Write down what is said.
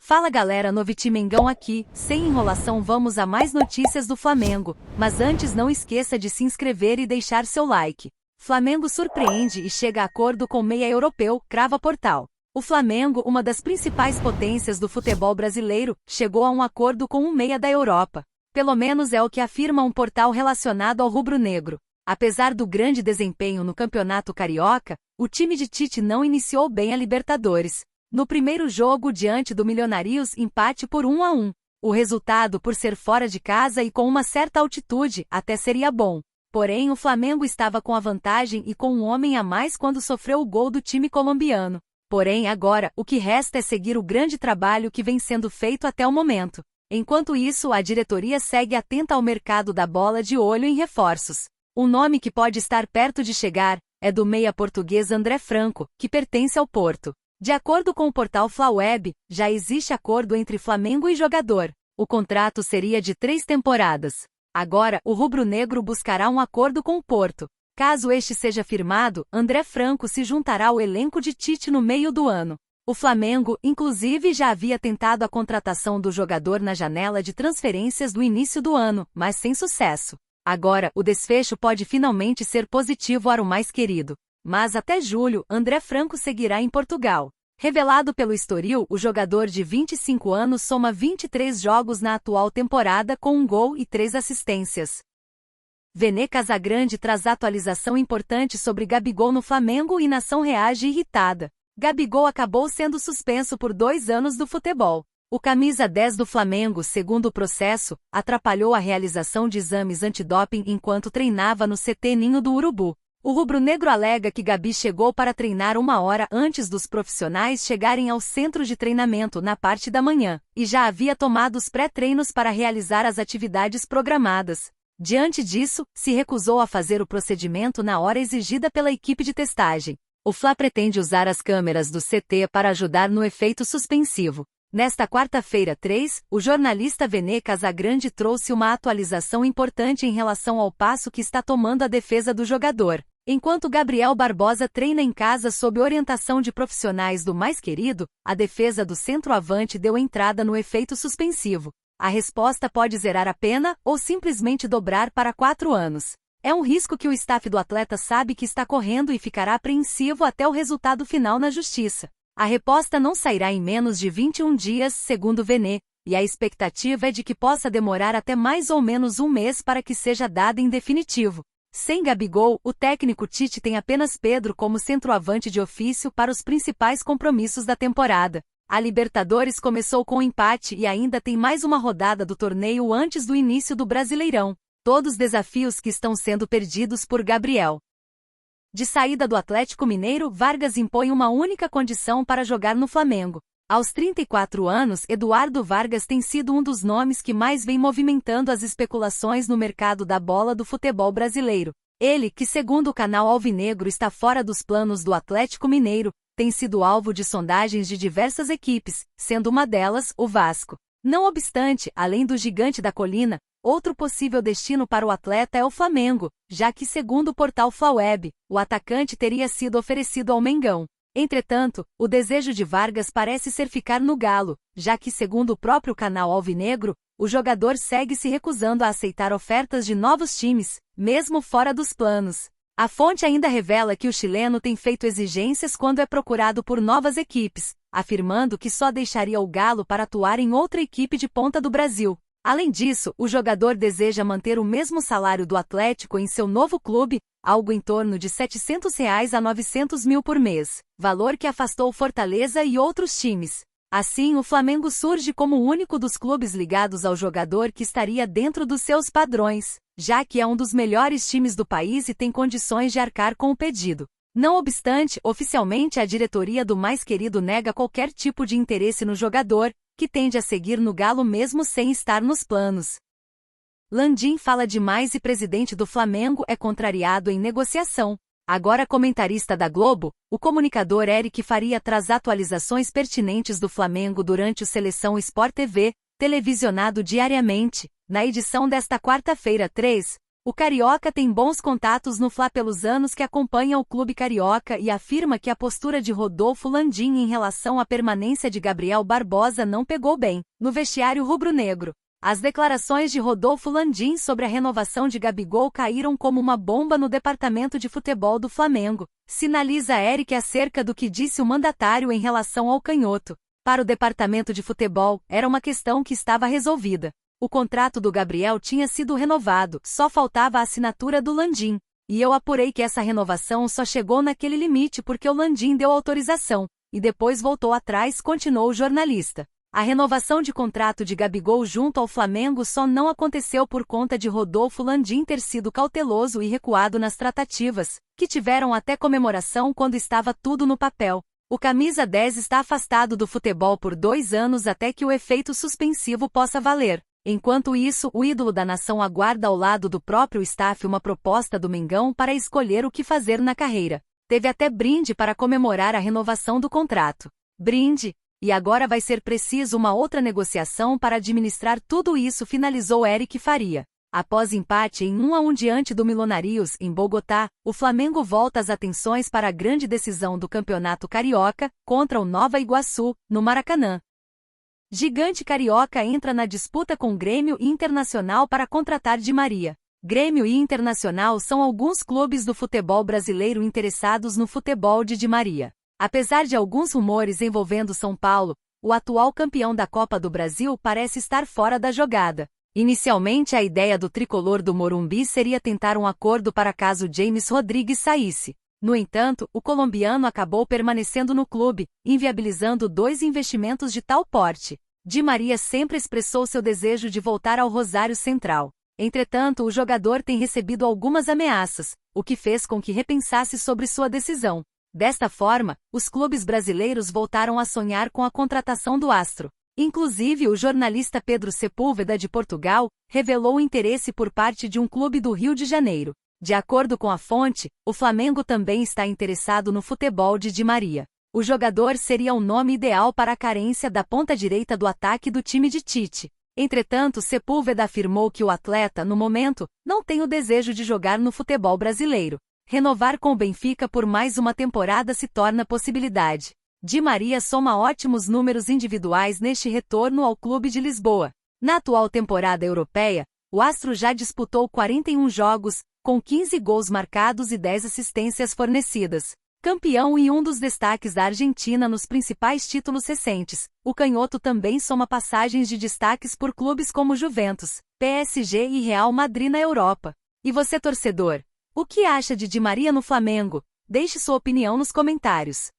Fala galera, Novitimengão aqui, sem enrolação vamos a mais notícias do Flamengo, mas antes não esqueça de se inscrever e deixar seu like. Flamengo surpreende e chega a acordo com meia europeu, crava Portal. O Flamengo, uma das principais potências do futebol brasileiro, chegou a um acordo com um meia da Europa. Pelo menos é o que afirma um portal relacionado ao rubro-negro. Apesar do grande desempenho no Campeonato Carioca, o time de Tite não iniciou bem a Libertadores. No primeiro jogo diante do Milionários, empate por 1-1. O resultado, por ser fora de casa e com uma certa altitude, até seria bom. Porém, o Flamengo estava com a vantagem e com um homem a mais quando sofreu o gol do time colombiano. Porém, agora, o que resta é seguir o grande trabalho que vem sendo feito até o momento. Enquanto isso, a diretoria segue atenta ao mercado da bola, de olho em reforços. Um nome que pode estar perto de chegar é do meia português André Franco, que pertence ao Porto. De acordo com o portal Flaweb, já existe acordo entre Flamengo e jogador. O contrato seria de 3 temporadas. Agora, o rubro-negro buscará um acordo com o Porto. Caso este seja firmado, André Franco se juntará ao elenco de Tite no meio do ano. O Flamengo, inclusive, já havia tentado a contratação do jogador na janela de transferências do início do ano, mas sem sucesso. Agora, o desfecho pode finalmente ser positivo para o mais querido. Mas até julho, André Franco seguirá em Portugal. Revelado pelo Estoril, o jogador de 25 anos soma 23 jogos na atual temporada com 1 gol e 3 assistências. Vene Casagrande traz atualização importante sobre Gabigol no Flamengo e nação reage irritada. Gabigol acabou sendo suspenso por 2 anos do futebol. O camisa 10 do Flamengo, segundo o processo, atrapalhou a realização de exames antidoping enquanto treinava no CT Ninho do Urubu. O rubro-negro alega que Gabi chegou para treinar 1 hora antes dos profissionais chegarem ao centro de treinamento na parte da manhã, e já havia tomado os pré-treinos para realizar as atividades programadas. Diante disso, se recusou a fazer o procedimento na hora exigida pela equipe de testagem. O Fla pretende usar as câmeras do CT para ajudar no efeito suspensivo. Nesta quarta-feira 3, o jornalista Vene Casagrande trouxe uma atualização importante em relação ao passo que está tomando a defesa do jogador. Enquanto Gabriel Barbosa treina em casa sob orientação de profissionais do mais querido, a defesa do centroavante deu entrada no efeito suspensivo. A resposta pode zerar a pena ou simplesmente dobrar para 4 anos. É um risco que o staff do atleta sabe que está correndo e ficará apreensivo até o resultado final na justiça. A resposta não sairá em menos de 21 dias, segundo Vene, e a expectativa é de que possa demorar até mais ou menos 1 mês para que seja dada em definitivo. Sem Gabigol, o técnico Tite tem apenas Pedro como centroavante de ofício para os principais compromissos da temporada. A Libertadores começou com empate e ainda tem mais uma rodada do torneio antes do início do Brasileirão. Todos desafios que estão sendo perdidos por Gabriel. De saída do Atlético Mineiro, Vargas impõe uma única condição para jogar no Flamengo. Aos 34 anos, Eduardo Vargas tem sido um dos nomes que mais vem movimentando as especulações no mercado da bola do futebol brasileiro. Ele, que segundo o canal Alvinegro está fora dos planos do Atlético Mineiro, tem sido alvo de sondagens de diversas equipes, sendo uma delas, o Vasco. Não obstante, além do gigante da colina, outro possível destino para o atleta é o Flamengo, já que, segundo o portal Flaweb, o atacante teria sido oferecido ao Mengão. Entretanto, o desejo de Vargas parece ser ficar no Galo, já que, segundo o próprio canal Alvinegro, o jogador segue se recusando a aceitar ofertas de novos times, mesmo fora dos planos. A fonte ainda revela que o chileno tem feito exigências quando é procurado por novas equipes, afirmando que só deixaria o Galo para atuar em outra equipe de ponta do Brasil. Além disso, o jogador deseja manter o mesmo salário do Atlético em seu novo clube, algo em torno de R$ 700 a 900 mil por mês, valor que afastou Fortaleza e outros times. Assim, o Flamengo surge como o único dos clubes ligados ao jogador que estaria dentro dos seus padrões, já que é um dos melhores times do país e tem condições de arcar com o pedido. Não obstante, oficialmente a diretoria do mais querido nega qualquer tipo de interesse no jogador, que tende a seguir no Galo mesmo sem estar nos planos. Landim fala demais e presidente do Flamengo é contrariado em negociação. Agora comentarista da Globo, o comunicador Eric Faria traz atualizações pertinentes do Flamengo durante o Seleção Sport TV, televisionado diariamente. Na edição desta quarta-feira 3, O carioca tem bons contatos no Fla pelos anos que acompanha o clube carioca e afirma que a postura de Rodolfo Landim em relação à permanência de Gabriel Barbosa não pegou bem no vestiário rubro-negro. As declarações de Rodolfo Landim sobre a renovação de Gabigol caíram como uma bomba no departamento de futebol do Flamengo, sinaliza Eric acerca do que disse o mandatário em relação ao canhoto. Para o departamento de futebol, era uma questão que estava resolvida. O contrato do Gabriel tinha sido renovado, só faltava a assinatura do Landim. E eu apurei que essa renovação só chegou naquele limite porque o Landim deu autorização, e depois voltou atrás, continuou o jornalista. A renovação de contrato de Gabigol junto ao Flamengo só não aconteceu por conta de Rodolfo Landim ter sido cauteloso e recuado nas tratativas, que tiveram até comemoração quando estava tudo no papel. O camisa 10 está afastado do futebol por 2 anos até que o efeito suspensivo possa valer. Enquanto isso, o ídolo da nação aguarda ao lado do próprio staff uma proposta do Mengão para escolher o que fazer na carreira. Teve até brinde para comemorar a renovação do contrato. Brinde! E agora vai ser preciso uma outra negociação para administrar tudo isso, finalizou Eric Faria. Após empate em 1-1 diante do Milionários em Bogotá, o Flamengo volta as atenções para a grande decisão do Campeonato Carioca, contra o Nova Iguaçu, no Maracanã. Gigante Carioca entra na disputa com Grêmio e Internacional para contratar Di Maria. Grêmio e Internacional são alguns clubes do futebol brasileiro interessados no futebol de Di Maria. Apesar de alguns rumores envolvendo São Paulo, o atual campeão da Copa do Brasil parece estar fora da jogada. Inicialmente, a ideia do tricolor do Morumbi seria tentar um acordo para caso James Rodrigues saísse. No entanto, o colombiano acabou permanecendo no clube, inviabilizando 2 investimentos de tal porte. Di Maria sempre expressou seu desejo de voltar ao Rosário Central. Entretanto, o jogador tem recebido algumas ameaças, o que fez com que repensasse sobre sua decisão. Desta forma, os clubes brasileiros voltaram a sonhar com a contratação do astro. Inclusive, o jornalista Pedro Sepúlveda de Portugal revelou interesse por parte de um clube do Rio de Janeiro. De acordo com a fonte, o Flamengo também está interessado no futebol de Di Maria. O jogador seria o nome ideal para a carência da ponta-direita do ataque do time de Tite. Entretanto, Sepúlveda afirmou que o atleta, no momento, não tem o desejo de jogar no futebol brasileiro. Renovar com o Benfica por mais uma temporada se torna possibilidade. Di Maria soma ótimos números individuais neste retorno ao clube de Lisboa. Na atual temporada europeia, o astro já disputou 41 jogos, com 15 gols marcados e 10 assistências fornecidas. Campeão e um dos destaques da Argentina nos principais títulos recentes, o canhoto também soma passagens de destaques por clubes como Juventus, PSG e Real Madrid na Europa. E você, torcedor? O que acha de Di Maria no Flamengo? Deixe sua opinião nos comentários.